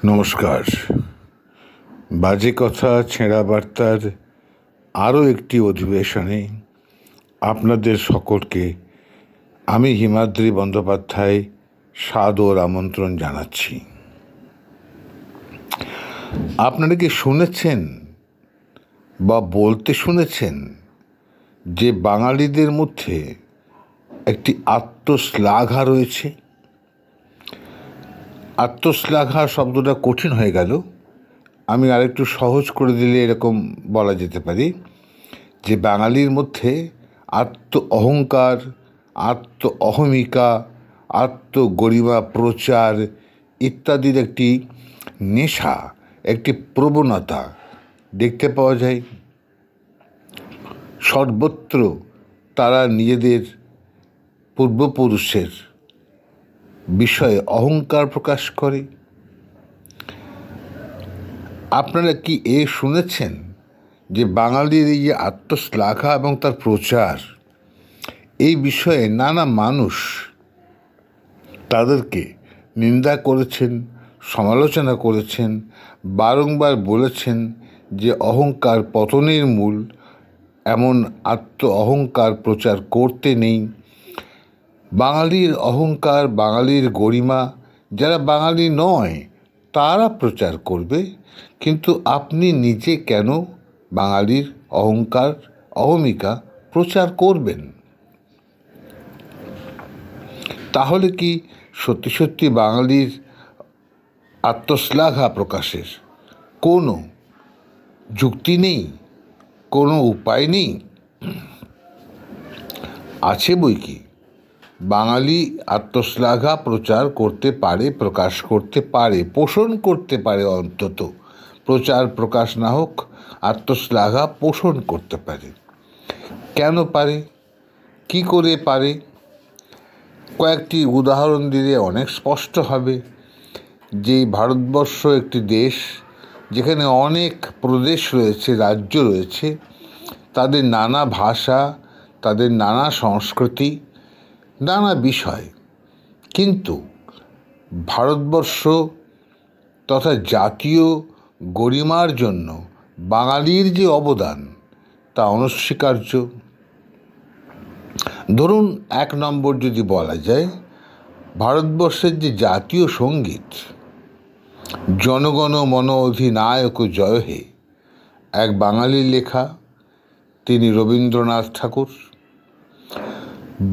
নমস্কার। বাজে কথা ছেঁড়া বার্তার আরও একটি অধিবেশনে আপনাদের সকলকে আমি হিমাদ্রি বন্দ্যোপাধ্যায় সাদর আমন্ত্রণ জানাচ্ছি। আপনারা কি শুনেছেন বা বলতে শুনেছেন যে বাঙালিদের মধ্যে একটি আত্মশ্লাঘা রয়েছে? আত্মশ্লাঘা শব্দটা কঠিন হয়ে গেল, আমি আরেকটু সহজ করে দিলে এরকম বলা যেতে পারে যে বাঙালির মধ্যে আত্ম অহংকার, আত্ম অহমিকা, আত্মগরিমা প্রচার ইত্যাদির একটি নেশা, একটি প্রবণতা দেখতে পাওয়া যায়। সর্বত্র তারা নিজেদের পূর্বপুরুষের বিষয়ে অহংকার প্রকাশ করে। আপনারা কি শুনেছেন যে বাঙালির এই যে আত্মশ্লাঘা এবং তার প্রচার, এই বিষয়ে নানা মানুষ তাদেরকে নিন্দা করেছেন, সমালোচনা করেছেন, বারংবার বলেছেন যে অহংকার পতনের মূল, এমন আত্ম অহংকার প্রচার করতে নেই। বাঙালির অহংকার, বাঙালির গরিমা যারা বাঙালি নয় তারা প্রচার করবে, কিন্তু আপনি নিজে কেন বাঙালির অহংকার, অহমিকা প্রচার করবেন? তাহলে কি সত্যি সত্যি বাঙালির আত্মশ্লাঘা প্রকাশের কোনো যুক্তি নেই, কোনো উপায় নেই? আছে বই কি। বাঙালি আত্মশ্লাঘা প্রচার করতে পারে, প্রকাশ করতে পারে, পোষণ করতে পারে। অন্তত প্রচার প্রকাশ না হোক, আত্মশ্লাঘা পোষণ করতে পারে। কেন পারে, কি করে পারে? কয়েকটি উদাহরণ দিলে অনেক স্পষ্ট হবে যে ভারতবর্ষ একটি দেশ যেখানে অনেক প্রদেশ রয়েছে, রাজ্য রয়েছে, তাদের নানা ভাষা, তাদের নানা সংস্কৃতি, নানা বিষয়, কিন্তু ভারতবর্ষ তথা জাতীয় গরিমার জন্য বাঙালির যে অবদান তা অনস্বীকার্য। ধরুন, 1 নম্বর যদি বলা যায়, ভারতবর্ষের যে জাতীয় সঙ্গীত জনগণ মন অধিনায়ক জয় হে, এক বাঙালির লেখা, তিনি রবীন্দ্রনাথ ঠাকুর।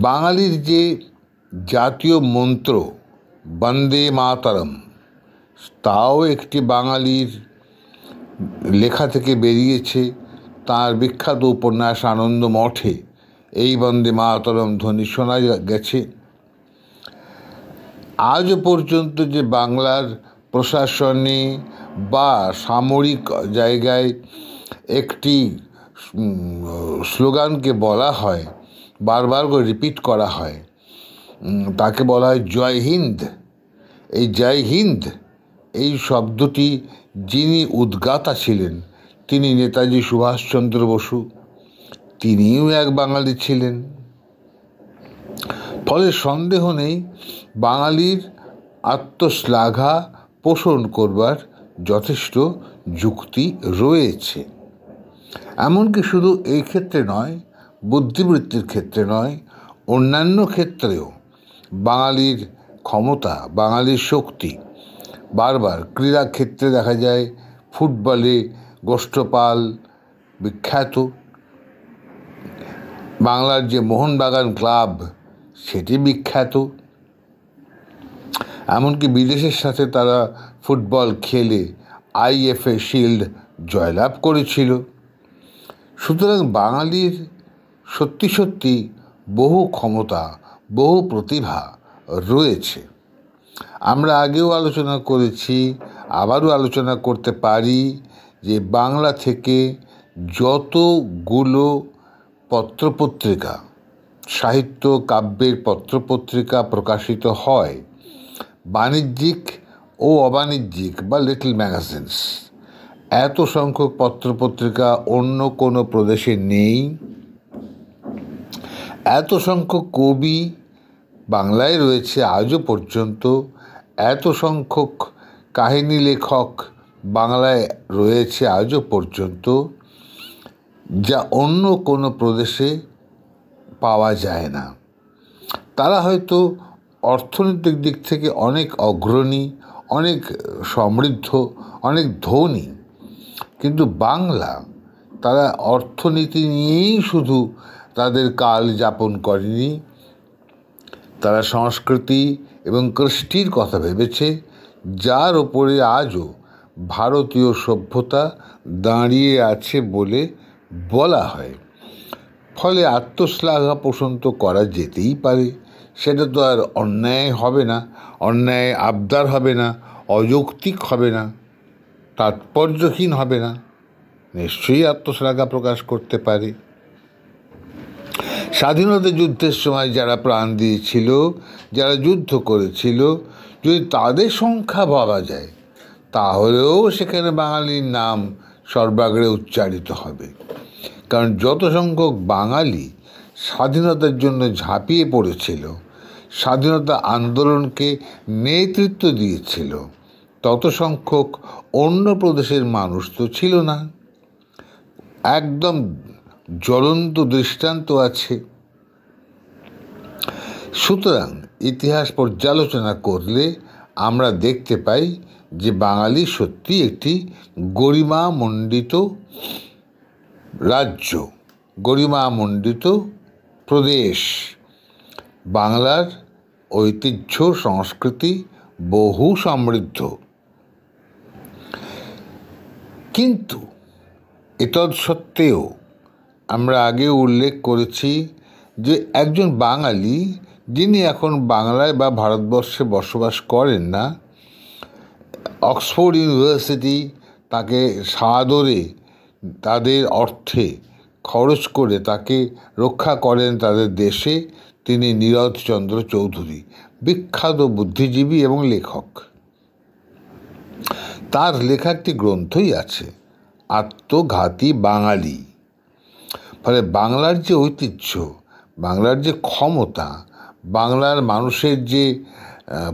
বাঙালির যে জাতীয় মন্ত্র বন্দে মাতরম, তাও একটি বাঙালির লেখা থেকে বেরিয়েছে। তার বিখ্যাত উপন্যাস আনন্দ মঠে এই বন্দে মাতরম ধ্বনি শোনা গেছে। আজও পর্যন্ত যে বাংলার প্রশাসনে বা সামরিক জায়গায় একটি স্লোগানকে বলা হয়, বারবার করে রিপিট করা হয়, তাকে বলা হয় জয় হিন্দ। এই জয় হিন্দ এই শব্দটি যিনি উদ্গাতা ছিলেন তিনি নেতাজি সুভাষচন্দ্র বসু, তিনিও এক বাঙালি ছিলেন। ফলে সন্দেহ নেই বাঙালির আত্মশ্লাঘা পোষণ করবার যথেষ্ট যুক্তি রয়েছে। এমনকি শুধু এই ক্ষেত্রে নয়, বুদ্ধিবৃত্তির ক্ষেত্রে নয়, অন্যান্য ক্ষেত্রেও বাঙালির ক্ষমতা, বাঙালির শক্তি বারবার ক্রীড়া ক্ষেত্রে দেখা যায়। ফুটবলে গোষ্ঠপাল বিখ্যাত, বাংলার যে মোহনবাগান ক্লাব সেটি বিখ্যাত, এমনকি বিদেশের সাথে তারা ফুটবল খেলে IFA শিল্ড জয়লাভ করেছিল। সুতরাং বাঙালির সত্যি সত্যি বহু ক্ষমতা, বহু প্রতিভা রয়েছে। আমরা আগেও আলোচনা করেছি, আবারও আলোচনা করতে পারি যে বাংলা থেকে যতগুলো পত্রপত্রিকা, সাহিত্য কাব্যের পত্রপত্রিকা প্রকাশিত হয়, বাণিজ্যিক ও অবাণিজ্যিক বা লিটল ম্যাগাজিনস, এত সংখ্যক পত্রপত্রিকা অন্য কোনো প্রদেশে নেই। এত সংখ্যক কবি বাংলায় রয়েছে আজও পর্যন্ত, এত সংখ্যক কাহিনী লেখক বাংলায় রয়েছে আজও পর্যন্ত, যা অন্য কোনো প্রদেশে পাওয়া যায় না। তারা হয়তো অর্থনৈতিক দিক থেকে অনেক অগ্রণী, অনেক সমৃদ্ধ, অনেক ধনী, কিন্তু বাংলা তারা অর্থনীতি নিয়েই শুধু তাদের কাল যাপন করেনি, তারা সংস্কৃতি এবং কৃষ্টির কথা ভেবেছে, যার ওপরে আজও ভারতীয় সভ্যতা দাঁড়িয়ে আছে বলে বলা হয়। ফলে আত্মশ্লাঘা পোষণ তো করা যেতেই পারে, সেটা তো আর অন্যায় হবে না, অন্যায় আবদার হবে না, অযৌক্তিক হবে না, তাৎপর্যহীন হবে না, নিশ্চয়ই আত্মশ্লাঘা প্রকাশ করতে পারে। স্বাধীনতা যুদ্ধের সময় যারা প্রাণ দিয়েছিল, যারা যুদ্ধ করেছিল, যদি তাদের সংখ্যা বলা যায়, তাহলেও সেখানে বাঙালির নাম সর্বাগ্রে উচ্চারিত হবে। কারণ যত সংখ্যক বাঙালি স্বাধীনতার জন্য ঝাঁপিয়ে পড়েছিল, স্বাধীনতা আন্দোলনকে নেতৃত্ব দিয়েছিল, তত সংখ্যক অন্য প্রদেশের মানুষ তো ছিল না। একদম জ্বলন্ত দৃষ্টান্ত আছে। সুতরাং ইতিহাস পর্যালোচনা করলে আমরা দেখতে পাই যে বাঙালি সত্যি একটি গরিমামণ্ডিত রাজ্য, গরিমামণ্ডিত প্রদেশ। বাংলার ঐতিহ্য সংস্কৃতি বহু সমৃদ্ধ। কিন্তু এতৎসত্ত্বেও আমরা আগেও উল্লেখ করেছি যে একজন বাঙালি যিনি এখন বাংলায় বা ভারতবর্ষে বসবাস করেন না, অক্সফোর্ড ইউনিভার্সিটি তাকে সাদরে তাদের অর্থে খরচ করে তাকে রক্ষা করেন তাদের দেশে, তিনি নীরদচন্দ্র চৌধুরী, বিখ্যাত বুদ্ধিজীবী এবং লেখক। তার লেখা একটি গ্রন্থই আছে, আত্মঘাতী বাঙালি। ফলে বাংলার যে ঐতিহ্য, বাংলার যে ক্ষমতা, বাংলার মানুষের যে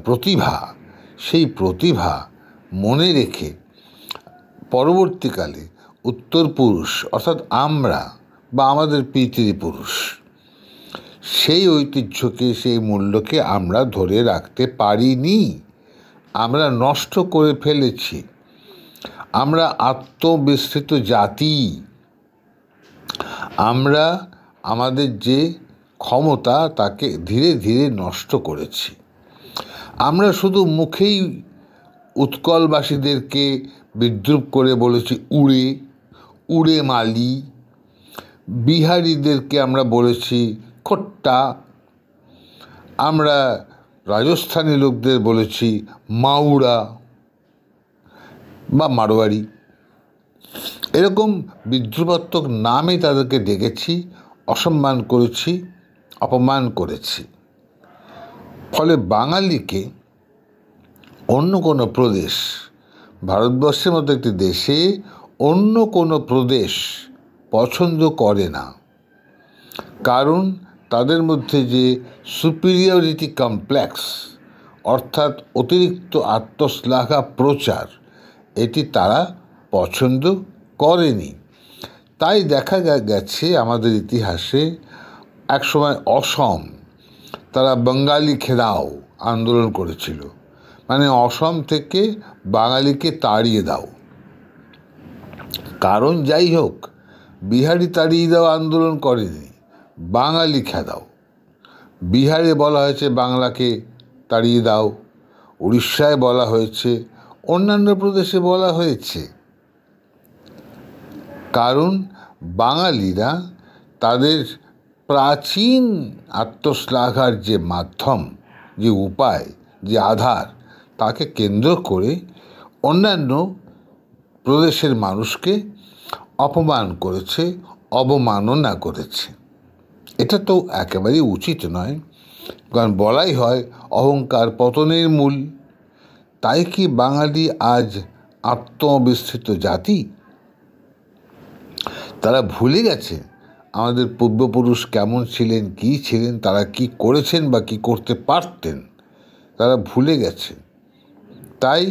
প্রতিভা, সেই প্রতিভা মনে রেখে পরবর্তীকালে উত্তরপুরুষ অর্থাৎ আমরা বা আমাদের পিতৃপুরুষ সেই ঐতিহ্যকে, সেই মূল্যকে আমরা ধরে রাখতে পারিনি, আমরা নষ্ট করে ফেলেছি। আমরা আত্মবিস্মৃত জাতি। আমরা আমাদের যে ক্ষমতা তাকে ধীরে ধীরে নষ্ট করেছি। আমরা শুধু মুখেই উৎকলবাসীদেরকে বিদ্রূপ করে বলেছি উড়ে উড়ে মালি, বিহারিদেরকে আমরা বলেছি খোট্টা, আমরা রাজস্থানী লোকদের বলেছি মাউড়া বা মারোয়ারি, এরকম বিদ্রুপাত্মক নামে তাদেরকে ডেকেছি, অসম্মান করেছি, অপমান করেছি। ফলে বাঙালিকে অন্য কোনো প্রদেশ, ভারতবর্ষের মতো একটি দেশে অন্য কোনো প্রদেশ পছন্দ করে না। কারণ তাদের মধ্যে যে সুপিরিয়রিটি কমপ্লেক্স অর্থাৎ অতিরিক্ত আত্মশ্লাঘা প্রচার, এটি তারা পছন্দ করেনি। তাই দেখা গেছে আমাদের ইতিহাসে একসময় অসম, তারা বাঙালি খেদাও আন্দোলন করেছিল, মানে অসম থেকে বাঙালিকে তাড়িয়ে দাও। কারণ যাই হোক, বিহারি তাড়িয়ে দাও আন্দোলন করেনি, বাঙালি খেদাও। বিহারে বলা হয়েছে বাংলাকে তাড়িয়ে দাও, উড়িষ্যায় বলা হয়েছে, অন্যান্য প্রদেশে বলা হয়েছে। কারণ বাঙালিরা তাদের প্রাচীন আত্মশ্লাঘার যে মাধ্যম, যে উপায়, যে আধার, তাকে কেন্দ্র করে অন্যান্য প্রদেশের মানুষকে অপমান করেছে, অবমাননা করেছে। এটা তো একেবারেই উচিত নয়, কারণ বলাই হয় অহংকার পতনের মূল। তাই কি বাঙালি আজ আত্মবিস্মৃত জাতি? তারা ভুলে গেছে আমাদের পূর্বপুরুষ কেমন ছিলেন, কী ছিলেন, তারা কি করেছেন বা কি করতে পারতেন, তারা ভুলে গেছে। তাই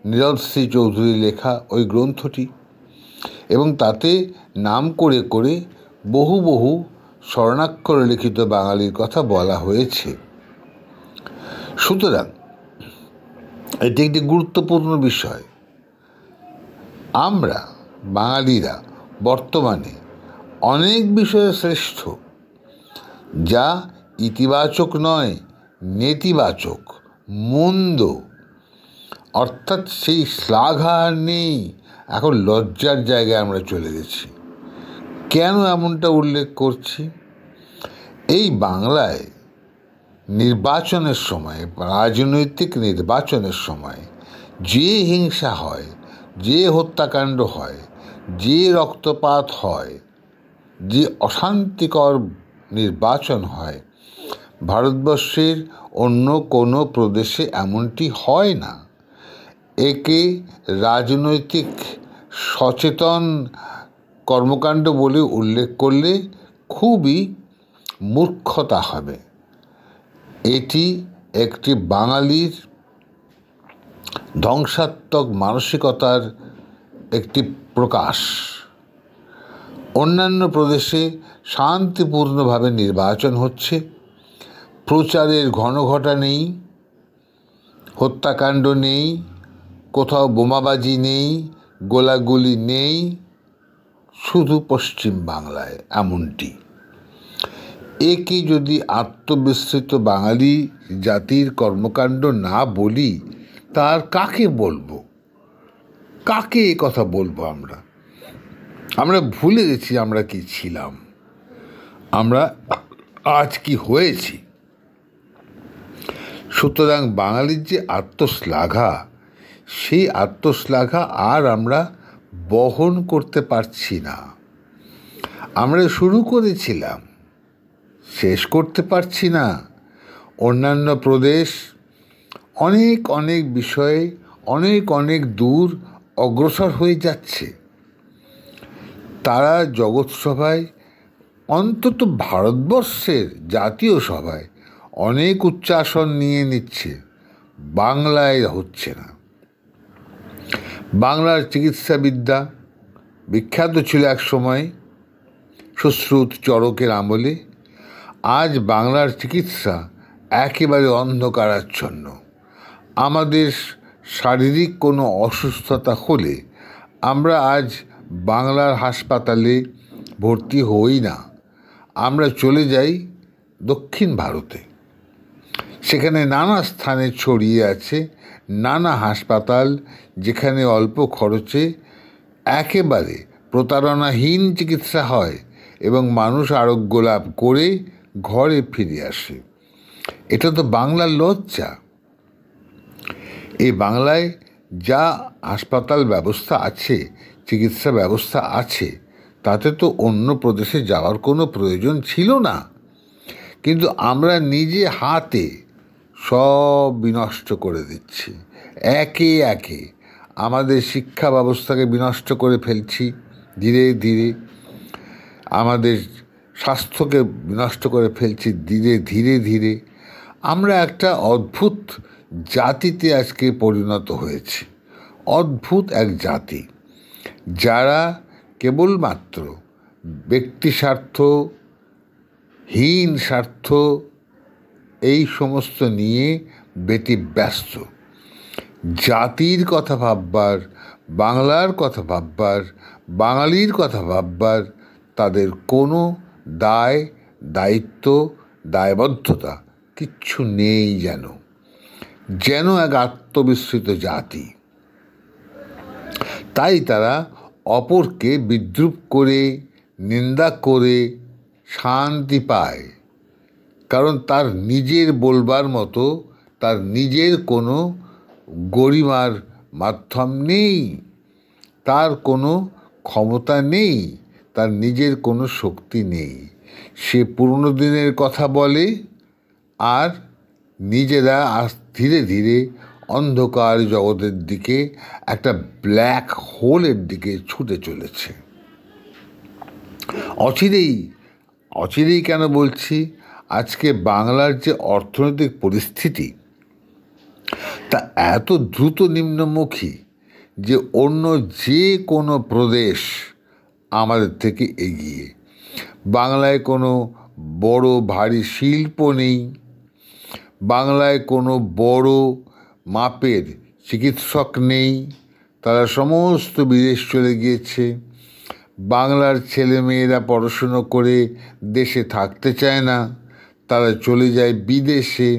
নীরদ শ্রী চৌধুরীর লেখা ওই গ্রন্থটি, এবং তাতে নাম করে করে বহু বহু স্বর্ণাক্ষরে লিখিত বাঙালির কথা বলা হয়েছে। সুতরাং এটি একটি গুরুত্বপূর্ণ বিষয়। আমরা বাঙালিরা বর্তমানে অনেক বিষয়ে শ্রেষ্ঠ, যা ইতিবাচক নয়, নেতিবাচক, মন্দ, অর্থাৎ সেই শ্লাঘা আর নেই। এখন লজ্জার জায়গায় আমরা চলে গেছি। কেন এমনটা উল্লেখ করছি? এই বাংলায় নির্বাচনের সময়, রাজনৈতিক নির্বাচনের সময় যে হিংসা হয়, যে হত্যাকাণ্ড হয়, যে রক্তপাত হয়, যে অশান্তিকর নির্বাচন হয়, ভারতবর্ষের অন্য কোনো প্রদেশে এমনটি হয় না। একে রাজনৈতিক সচেতন কর্মকাণ্ড বলে উল্লেখ করলে খুবই মূর্খতা হবে। এটি একটি বাঙালির ধ্বংসাত্মক মানসিকতার একটি প্রকাশ। অন্যান্য প্রদেশে শান্তিপূর্ণভাবে নির্বাচন হচ্ছে, প্রচারের ঘনঘটা নেই, হত্যাকাণ্ড নেই, কোথাও বোমাবাজি নেই, গোলাগুলি নেই। শুধু পশ্চিম বাংলায় এমনটি। একে যদি আত্মবিস্মৃত বাঙালি জাতির কর্মকাণ্ড না বলি, তার কাকে বলবো? কাকে এ কথা বলবো? আমরা ভুলে গেছি আমরা কি ছিলাম, আমরা আজ কি হয়েছি। সুতরাং বাঙালির যে আত্মশ্লাঘা, সেই আত্মশ্লাঘা আর আমরা বহন করতে পারছি না। আমরা শুরু করেছিলাম, শেষ করতে পারছি না। অন্যান্য প্রদেশ অনেক অনেক বিষয়ে অনেক অনেক দূর অগ্রসর হয়ে যাচ্ছে। তারা জগৎ সভায়, অন্তত ভারতবর্ষের জাতীয় সভায় অনেক উচ্চাসন নিয়ে নিচ্ছে, বাংলায় হচ্ছে না। বাংলার চিকিৎসাবিদ্যা বিখ্যাত ছিল এক সময় সুশ্রুত চরকের আমলে। আজ বাংলার চিকিৎসা একেবারে অন্ধকারাচ্ছন্ন। আমাদের শারীরিক কোনো অসুস্থতা হলে আমরা আজ বাংলার হাসপাতালে ভর্তি হই না, আমরা চলে যাই দক্ষিণ ভারতে। সেখানে নানা স্থানে ছড়িয়ে আছে নানা হাসপাতাল, যেখানে অল্প খরচে একেবারে প্রতারণাহীন চিকিৎসা হয় এবং মানুষ আরোগ্য লাভ করে ঘরে ফিরে আসে। এটা তো বাংলার লজ্জা। এই বাংলায় যা হাসপাতাল ব্যবস্থা আছে, চিকিৎসা ব্যবস্থা আছে, তাতে তো অন্য প্রদেশে যাওয়ার কোনো প্রয়োজন ছিল না। কিন্তু আমরা নিজে হাতে সব বিনষ্ট করে দিচ্ছি। একে একে আমাদের শিক্ষা ব্যবস্থাকে বিনষ্ট করে ফেলছি ধীরে ধীরে, আমাদের স্বাস্থ্যকে বিনষ্ট করে ফেলছি ধীরে ধীরে। আমরা একটা অদ্ভুত জাতিতে আজকে পরিণত হয়েছি। অদ্ভুত এক জাতি, যারা কেবলমাত্র ব্যক্তি স্বার্থ, হীন স্বার্থ, এই সমস্ত নিয়ে ব্যতিব্যস্ত। জাতির কথা ভাববার, বাংলার কথা ভাববার, বাঙালির কথা ভাববার তাদের কোনো দায়, দায়িত্ব, দায়বদ্ধতা কিচ্ছু নেই। যেন এক আত্মবিস্মৃত জাতি। তাই তারা অপরকে বিদ্রূপ করে, নিন্দা করে শান্তি পায়, কারণ তার নিজের বলবার মতো তার নিজের কোনো গরিমার মাধ্যম নেই, তার কোনো ক্ষমতা নেই, তার নিজের কোনো শক্তি নেই। সে পুরনো দিনের কথা বলে, আর নিজেরা ধীরে ধীরে অন্ধকার জগতের দিকে, একটা ব্ল্যাক হোলের দিকে ছুটে চলেছে। অচিরেই কেন বলছি, আজকে বাংলার যে অর্থনৈতিক পরিস্থিতি, তা এত দ্রুত নিম্নমুখী যে অন্য যে কোনো প্রদেশ আমাদের থেকে এগিয়ে। বাংলায় কোনো বড় ভারী শিল্প নেই, বাংলায় কোনো বড় মাপের চিকিৎসক নেই, তারা সমস্ত বিদেশ চলে গিয়েছে। বাংলার ছেলেমেয়েরা পড়াশুনো করে দেশে থাকতে চায় না, তারা চলে যায় বিদেশে,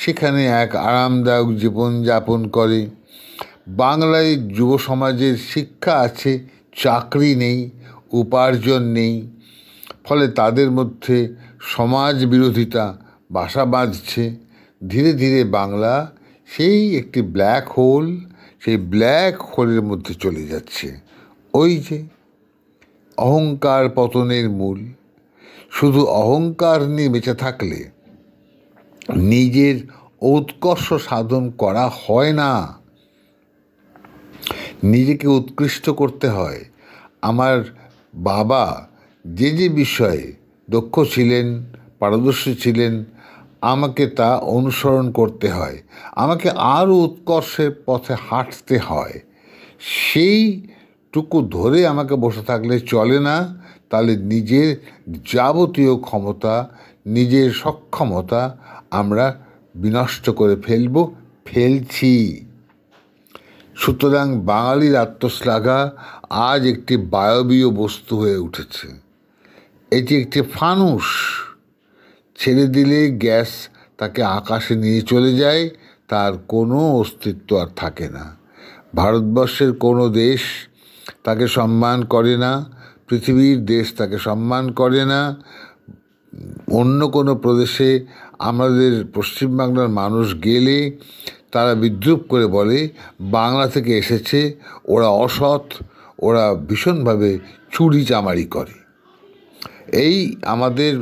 সেখানে এক আরামদায়ক জীবনযাপন করে। বাংলায় যুব সমাজের শিক্ষা আছে, চাকরি নেই, উপার্জন নেই, ফলে তাদের মধ্যে সমাজ বিরোধিতা বাসা বাঁধছে। ধীরে ধীরে বাংলা সেই একটি ব্ল্যাক হোল, সেই ব্ল্যাক হোলের মধ্যে চলে যাচ্ছে। ওই যে অহংকার পতনের মূল। শুধু অহংকার নিয়ে বেঁচে থাকলে নিজের উৎকর্ষ সাধন করা হয় না, নিজেকে উৎকৃষ্ট করতে হয়। আমার বাবা যে যে বিষয়ে দক্ষ ছিলেন, পারদর্শী ছিলেন, আমাকে তা অনুসরণ করতে হয়, আমাকে আরও উৎকর্ষের পথে হাঁটতে হয়। সেইটুকু ধরে আমাকে বসে থাকলে চলে না, তাহলে নিজের যাবতীয় ক্ষমতা, নিজের সক্ষমতা আমরা বিনষ্ট করে ফেলছি। সুতরাং বাঙালির আত্মশ্লাঘা আজ একটি বায়বীয় বস্তু হয়ে উঠেছে। এটি একটি ফানুস, ছেড়ে দিলে গ্যাস তাকে আকাশে নিয়ে চলে যায়, তার কোনো অস্তিত্ব আর থাকে না। ভারতবর্ষের কোনো দেশ তাকে সম্মান করে না, পৃথিবীর দেশ তাকে সম্মান করে না। অন্য কোনো প্রদেশে আমাদের পশ্চিমবাংলার মানুষ গেলে তারা বিদ্রূপ করে বলে বাংলা থেকে এসেছে, ওরা অসৎ, ওরা ভীষণভাবে চুরি চামারি করে। এই আমাদের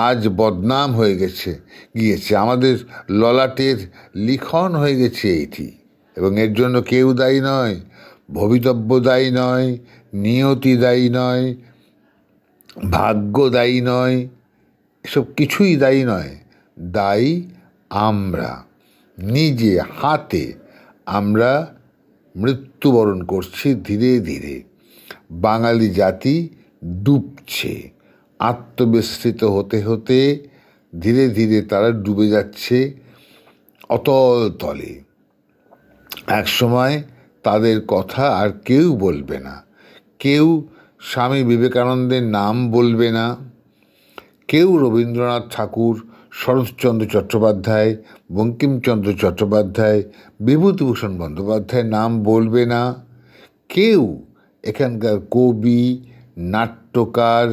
আজ বদনাম হয়ে গিয়েছে, আমাদের ললাটের লিখন হয়ে গেছে এইটি। এবং এর জন্য কেউ দায়ী নয়, ভবিতব্য দায়ী নয়, নিয়তি দায়ী নয়, ভাগ্য দায়ী নয়, এসব কিছুই দায়ী নয়। দায়ী আমরা, নিজে হাতে আমরা মৃত্যুবরণ করছি ধীরে ধীরে। বাঙালি জাতি ডুবছে, আত্মবিস্মৃত হতে হতে ধীরে ধীরে তারা ডুবে যাচ্ছে অতল তলে। একসময় তাদের কথা আর কেউ বলবে না, কেউ স্বামী বিবেকানন্দের নাম বলবে না, কেউ রবীন্দ্রনাথ ঠাকুর, শরৎচন্দ্র চট্টোপাধ্যায়, বঙ্কিমচন্দ্র চট্টোপাধ্যায়, বিভূতিভূষণ বন্দ্যোপাধ্যায়ের নাম বলবে না, কেউ এখানকার কবি, নাট্যকার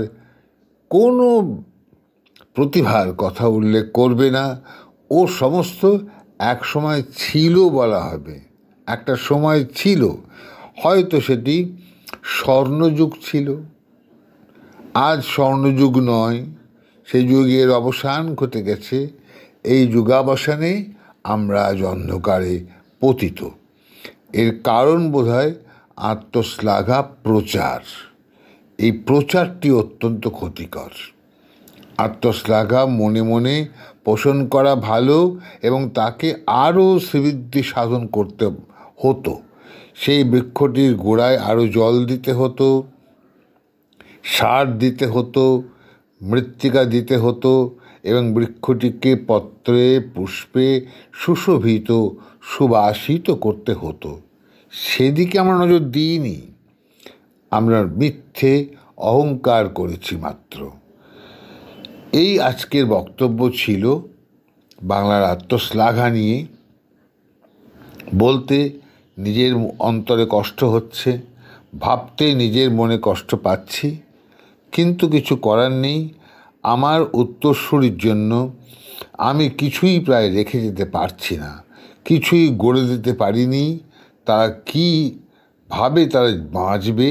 কোনো প্রতিভার কথা উল্লেখ করবে না। ও সমস্ত এক সময় ছিল বলা হবে, একটা সময় ছিল, হয়তো সেটি স্বর্ণযুগ ছিল, আজ স্বর্ণযুগ নয়, সেই যুগের অবসান ঘটে গেছে। এই যুগাবসানে আমরা আজ অন্ধকারে পতিত। এর কারণ বোধহয় আত্মশ্লাঘা প্রচার। এই প্রচারটি অত্যন্ত ক্ষতিকর। আত্মশ্লাঘা মনে মনে পোষণ করা ভালো, এবং তাকে আরও শ্রীবৃদ্ধি সাধন করতে হতো। সেই বৃক্ষটির গোড়ায় আরও জল দিতে হতো, সার দিতে হতো, মৃত্তিকা দিতে হতো, এবং বৃক্ষটিকে পত্রে পুষ্পে সুশোভিত, সুবাসিত করতে হতো। সেদিকে আমরা নজর দিইনি, আমরা মিথ্যে অহংকার করেছি মাত্র। এই আজকের বক্তব্য ছিল বাংলার আত্মশ্লাঘা নিয়ে। বলতে নিজের অন্তরে কষ্ট হচ্ছে, ভাবতে নিজের মনে কষ্ট পাচ্ছি, কিন্তু কিছু করার নেই। আমার উত্তরসূরির জন্য আমি কিছুই প্রায় রেখে যেতে পারছি না, কিছুই গড়ে দিতে পারিনি। তারা কীভাবে তারা বাঁচবে,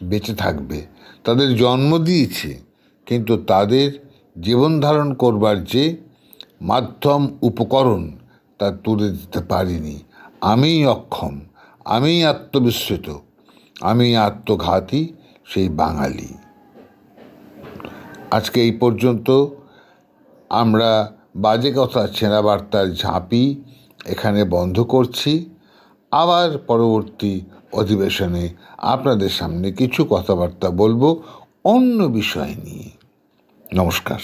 বেঁচে থাকবে, তাদের জন্ম দিয়েছে, কিন্তু তাদের জীবন ধারণ করবার যে মাধ্যম, উপকরণ, তা তুলে দিতে পারিনি। আমিই অক্ষম, আমিই আত্মবিস্মৃত, আমি আত্মঘাতী সেই বাঙালি। আজকে এই পর্যন্ত। আমরা বাজে কথা ছেঁড়া বার্তার ঝাঁপি এখানে বন্ধ করছি। আবার পরবর্তী অধিবেশনে আপনাদের সামনে কিছু কথাবার্তা বলবো অন্য বিষয় নিয়ে। নমস্কার।